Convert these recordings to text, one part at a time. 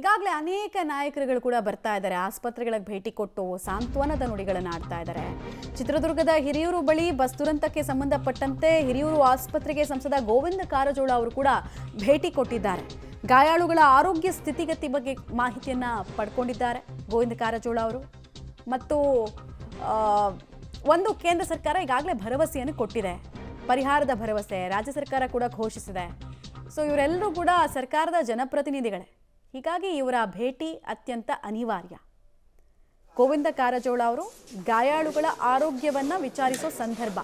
ಈಗಾಗಲೇ ಅನೇಕ ನಾಯಕರುಗಳು ಕೂಡ ಬರ್ತಾ ಇದ್ದಾರೆ, ಆಸ್ಪತ್ರೆಗಳಿಗೆ ಭೇಟಿ ಕೊಟ್ಟು ಸಾಂತ್ವನದ ನುಡಿಗಳನ್ನು ಆಡ್ತಾ ಇದ್ದಾರೆ. ಚಿತ್ರದುರ್ಗದ ಹಿರಿಯೂರು ಬಳಿ ಬಸ್ ದುರಂತಕ್ಕೆ ಸಂಬಂಧಪಟ್ಟಂತೆ ಹಿರಿಯೂರು ಆಸ್ಪತ್ರೆಗೆ ಸಂಸದ ಗೋವಿಂದ ಕಾರಜೋಳ ಅವರು ಕೂಡ ಭೇಟಿ ಕೊಟ್ಟಿದ್ದಾರೆ. ಗಾಯಾಳುಗಳ ಆರೋಗ್ಯ ಸ್ಥಿತಿಗತಿ ಬಗ್ಗೆ ಮಾಹಿತಿಯನ್ನ ಪಡ್ಕೊಂಡಿದ್ದಾರೆ ಗೋವಿಂದ ಕಾರಜೋಳ ಅವರು. ಮತ್ತು ಒಂದು ಕೇಂದ್ರ ಸರ್ಕಾರ ಈಗಾಗಲೇ ಭರವಸೆಯನ್ನು ಕೊಟ್ಟಿದೆ, ಪರಿಹಾರದ ಭರವಸೆ ರಾಜ್ಯ ಸರ್ಕಾರ ಕೂಡ ಘೋಷಿಸಿದೆ. ಸೊ ಇವರೆಲ್ಲರೂ ಕೂಡ ಸರ್ಕಾರದ ಜನಪ್ರತಿನಿಧಿಗಳೇ, ಹೀಗಾಗಿ ಇವರ ಭೇಟಿ ಅತ್ಯಂತ ಅನಿವಾರ್ಯ. ಗೋವಿಂದ ಕಾರಜೋಳ ಅವರು ಗಾಯಾಳುಗಳ ಆರೋಗ್ಯವನ್ನ ವಿಚಾರಿಸೋ ಸಂದರ್ಭ.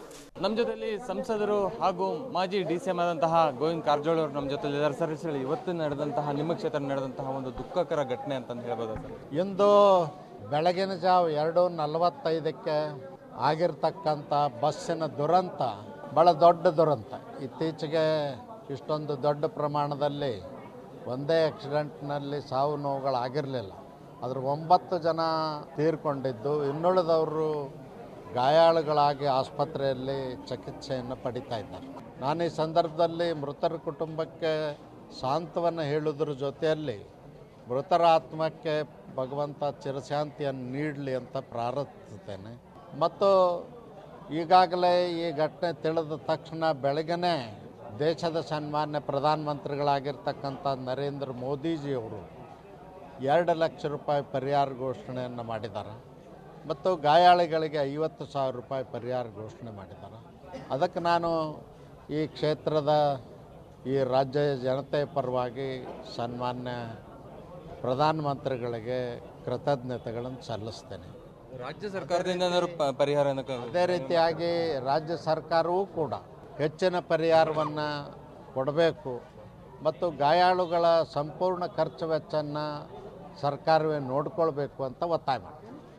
ನಮ್ಮ ಜೊತೆಲಿ ಸಂಸದರು ಹಾಗೂ ಮಾಜಿ DCM ಆದಂತಹ ಗೋವಿಂದ ಕಾರಜೋಳ ಅವರು ನಮ್ಮ ಜೊತೆ ಇದ್ದಾರೆ. ಸರ್, ಇವತ್ತು ನಡೆದಂತಹ ನಿಮ್ಮ ಕ್ಷೇತ್ರ ನಡೆದಂತಹ ಒಂದು ದುಃಖಕರ ಘಟನೆ ಅಂತ ಹೇಳ್ಬೋದು ಸರ್. ಇಂದು ಬೆಳಗಿನ ಜಾವ 2:45ಕ್ಕೆ ಆಗಿರ್ತಕ್ಕಂಥ ಬಸ್ಸಿನ ದುರಂತ ಭಾಳ ದೊಡ್ಡ ದುರಂತ. ಇತ್ತೀಚೆಗೆ ಇಷ್ಟೊಂದು ದೊಡ್ಡ ಪ್ರಮಾಣದಲ್ಲಿ ಒಂದೇ ಆಕ್ಸಿಡೆಂಟ್ನಲ್ಲಿ ಸಾವು ನೋವುಗಳಾಗಿರಲಿಲ್ಲ. ಅದ್ರ 9 ಜನ ತೀರ್ಕೊಂಡಿದ್ದು, ಇನ್ನುಳಿದವರು ಗಾಯಾಳುಗಳಾಗಿ ಆಸ್ಪತ್ರೆಯಲ್ಲಿ ಚಿಕಿತ್ಸೆಯನ್ನು ಪಡಿತಾ ಇದ್ದಾರೆ. ನಾನು ಈ ಸಂದರ್ಭದಲ್ಲಿ ಮೃತರ ಕುಟುಂಬಕ್ಕೆ ಸಾಂತ್ವನ ಹೇಳುವುದ್ರ ಜೊತೆಯಲ್ಲಿ ಮೃತರ ಆತ್ಮಕ್ಕೆ ಭಗವಂತ ಚಿರಶಾಂತಿಯನ್ನು ನೀಡಲಿ ಅಂತ ಪ್ರಾರ್ಥಿಸ್ತೇನೆ. ಮತ್ತು ಈಗಾಗಲೇ ಈ ಘಟನೆ ತಿಳಿದ ತಕ್ಷಣ ಬೆಳಗ್ಗೆ ದೇಶದ ಸನ್ಮಾನ್ಯ ಪ್ರಧಾನಮಂತ್ರಿಗಳಾಗಿರ್ತಕ್ಕಂಥ ನರೇಂದ್ರ ಮೋದಿಜಿಯವರು 2 ಲಕ್ಷ ರೂಪಾಯಿ ಪರಿಹಾರ ಘೋಷಣೆಯನ್ನು ಮಾಡಿದ್ದಾರೆ. ಮತ್ತು ಗಾಯಾಳಿಗಳಿಗೆ 50,000 ರೂಪಾಯಿ ಪರಿಹಾರ ಘೋಷಣೆ ಮಾಡಿದ್ದಾರೆ. ಅದಕ್ಕೆ ನಾನು ಈ ಕ್ಷೇತ್ರದ ಈ ರಾಜ್ಯ ಜನತೆಯ ಪರವಾಗಿ ಸನ್ಮಾನ್ಯ ಪ್ರಧಾನಮಂತ್ರಿಗಳಿಗೆ ಕೃತಜ್ಞತೆಗಳನ್ನು ಸಲ್ಲಿಸ್ತೇನೆ. ರಾಜ್ಯ ಸರ್ಕಾರದಿಂದ ಪರಿಹಾರ ಅದೇ ರೀತಿಯಾಗಿ ರಾಜ್ಯ ಸರ್ಕಾರವೂ ಕೂಡ ಹೆಚ್ಚಿನ ಪರಿಹಾರವನ್ನು ಕೊಡಬೇಕು ಮತ್ತು ಗಾಯಾಳುಗಳ ಸಂಪೂರ್ಣ ಖರ್ಚು ವೆಚ್ಚವನ್ನು ಸರ್ಕಾರವೇ ನೋಡಿಕೊಳ್ಬೇಕು ಅಂತ ಒತ್ತಾಯ ಮಾಡಿ.